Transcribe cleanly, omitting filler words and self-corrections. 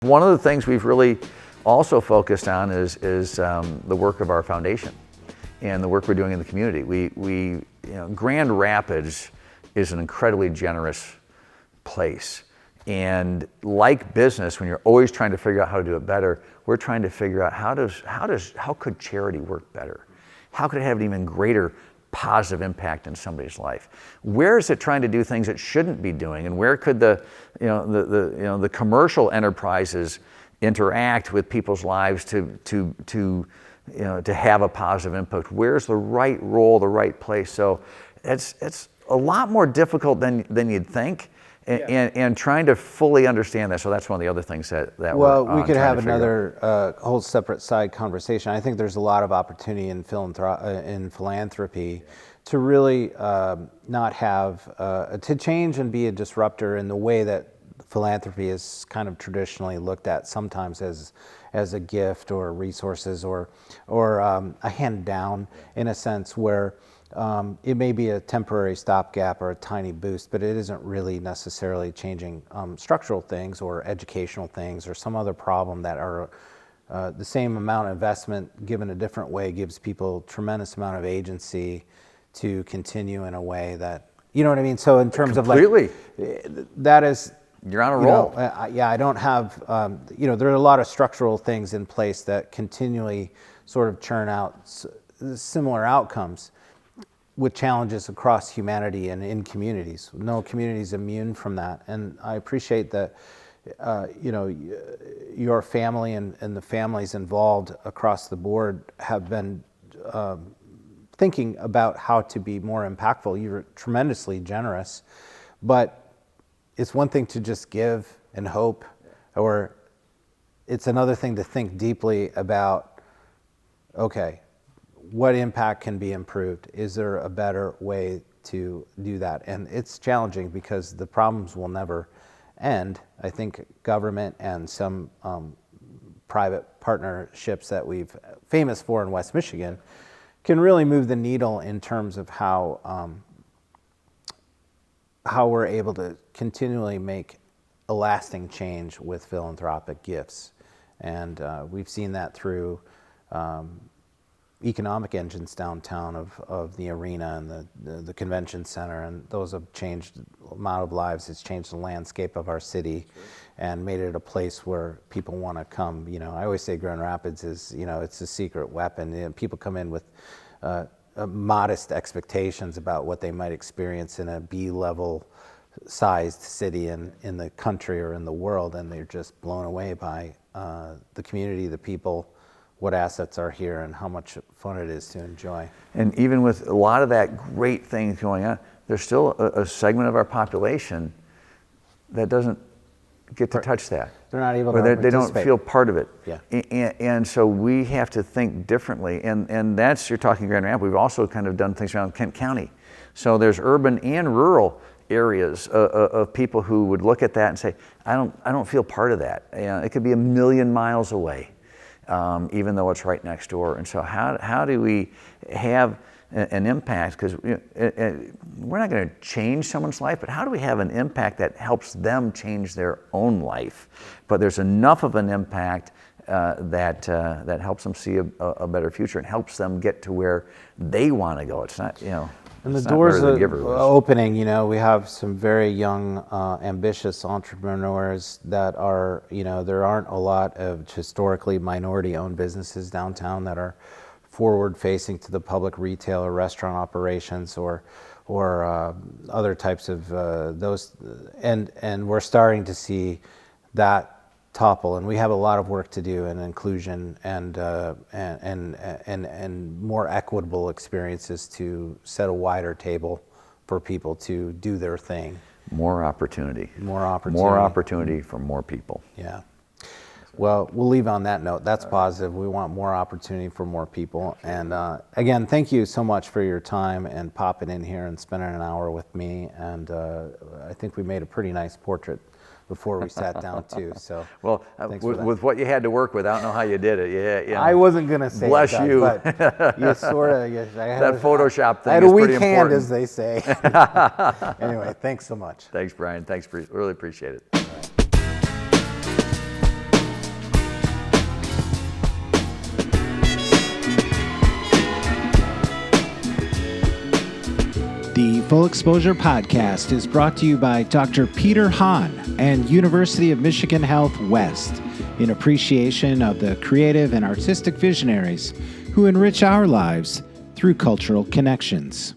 One of the things we've really also focused on is the work of our foundation and the work we're doing in the community. Grand Rapids is an incredibly generous place. And like business, when you're always trying to figure out how to do it better, we're trying to figure out how could charity work better? How could it have an even greater positive impact in somebody's life? Where is it trying to do things it shouldn't be doing? And where could the commercial enterprises interact with people's lives to have a positive impact? Where's the right role, the right place? So it's a lot more difficult than you'd think. And trying to fully understand that. So that's one of the other things that we could have another whole separate side conversation. I think there's a lot of opportunity in philanthropy to really not have, to change and be a disruptor in the way that philanthropy is kind of traditionally looked at sometimes as a gift or resources or a hand down, in a sense where it may be a temporary stopgap or a tiny boost, but it isn't really necessarily changing structural things or educational things or some other problem that are the same amount of investment given a different way gives people tremendous amount of agency to continue in a way that, you know what I mean? So in terms Completely. of that is... You're on a roll. I don't have, there are a lot of structural things in place that continually sort of churn out similar outcomes with challenges across humanity and in communities. No community is immune from that. And I appreciate that, your family and the families involved across the board have been thinking about how to be more impactful. You're tremendously generous, but it's one thing to just give and hope, or it's another thing to think deeply about, okay, what impact can be improved? Is there a better way to do that? And it's challenging because the problems will never end. I think government and some private partnerships that we've famous for in West Michigan can really move the needle in terms of how we're able to continually make a lasting change with philanthropic gifts. And we've seen that through economic engines downtown of the arena and the convention center, and those have changed a lot of lives. It's changed the landscape of our city and made it a place where people want to come. I always say Grand Rapids is, it's a secret weapon. People come in with modest expectations about what they might experience in a B-level sized city in the country or in the world, and they're just blown away by the community, the people, what assets are here, and how much fun it is to enjoy. And even with a lot of that great things going on, there's still a segment of our population that doesn't get to touch that. They're not able to participate. They don't feel part of it. Yeah. And so we have to think differently. And that's, you're talking Grand Rapids, we've also kind of done things around Kent County. So there's urban and rural areas of people who would look at that and say, I don't feel part of that. It could be 1,000,000 miles away. Even though it's right next door. And so how do we have an impact? Because we're not going to change someone's life, but how do we have an impact that helps them change their own life? But there's enough of an impact that helps them see a better future and helps them get to where they want to go. It's not, and the doors are opening. We have some very young, ambitious entrepreneurs that are, there aren't a lot of historically minority-owned businesses downtown that are forward-facing to the public retail or restaurant operations or other types of those, and we're starting to see that topple, and we have a lot of work to do in inclusion and more equitable experiences to set a wider table for people to do their thing. More opportunity. More opportunity. More opportunity for more people. Yeah. Well, we'll leave on that note. That's positive. We want more opportunity for more people. And again, thank you so much for your time and popping in here and spending an hour with me. And I think we made a pretty nice portrait before we sat down too. So well, with what you had to work with, I don't know how you did it. Yeah. I wasn't gonna say bless that, you, but you sort of. That Photoshop thing. I had a weak pretty hand, important. as they say. Anyway, thanks so much. Thanks, Brian. Thanks, really appreciate it. The Full Exposure Podcast is brought to you by Dr. Peter Hahn and University of Michigan Health West in appreciation of the creative and artistic visionaries who enrich our lives through cultural connections.